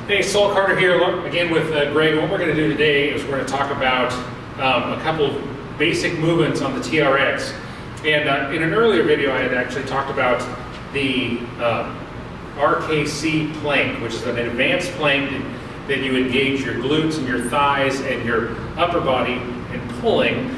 Hey, Saul Carter here again with Greg. What we're going to do today is we're going to talk about a couple of basic movements on the TRX. And in an earlier video, I had actually talked about the RKC plank, which is an advanced plank that you engage your glutes and your thighs and your upper body and pulling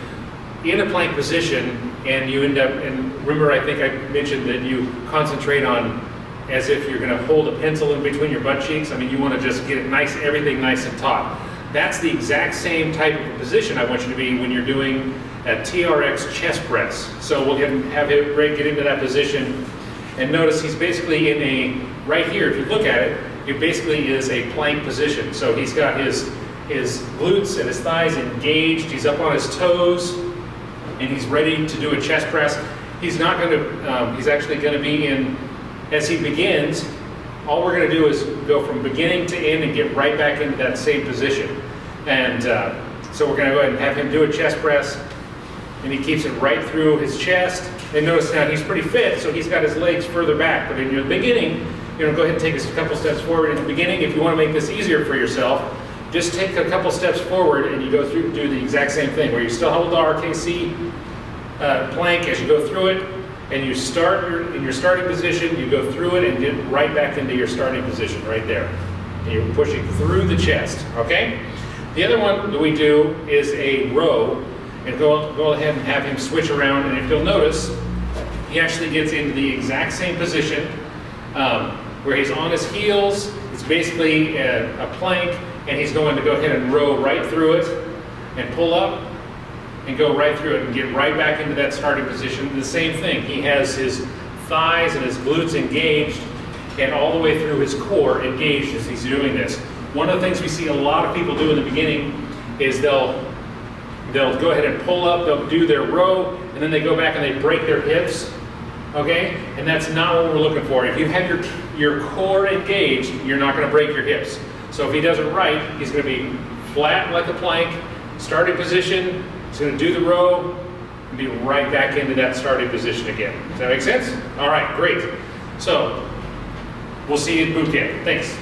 in a plank position, and you end up, and remember I think I mentioned that you concentrate on as if you're going to hold a pencil in between your butt cheeks. I mean, you want to just get it nice, everything nice and taut. That's the exact same type of position I want you to be when you're doing a TRX chest press. So we'll have Greg get into that position, and notice he's basically in a, right here, if you look at it, it basically is a plank position. So he's got his glutes and his thighs engaged, he's up on his toes, and he's ready to do a chest press. He's not going to, he's actually going to be in, as he begins, all we're going to do is go from beginning to end and get right back into that same position. And so we're going to go ahead and have him do a chest press, and he keeps it right through his chest. And notice now he's pretty fit, so he's got his legs further back. But in your beginning, go ahead and take a couple steps forward. In the beginning, if you want to make this easier for yourself, just take a couple steps forward and you go through, do the exact same thing, where you still hold the RKC plank as you go through it, and you start in your starting position, you go through it and get right back into your starting position right there. And you're pushing through the chest, okay? The other one that we do is a row, and go ahead and have him switch around, and if you'll notice, he actually gets into the exact same position where he's on his heels. It's basically a plank, and he's going to go ahead and row right through it and pull up and go right through it and get right back into that starting position. The same thing, he has his thighs and his glutes engaged and all the way through his core engaged as he's doing this. One of the things we see a lot of people do in the beginning is they'll go ahead and pull up, they'll do their row, and then they go back and they break their hips, okay? And that's not what we're looking for. If you have your core engaged, you're not gonna break your hips. So if he does it right, he's gonna be flat like a plank, starting position, he's going to do the row and be right back into that starting position again. Does that make sense? All right, great. So we'll see you at boot camp. Thanks.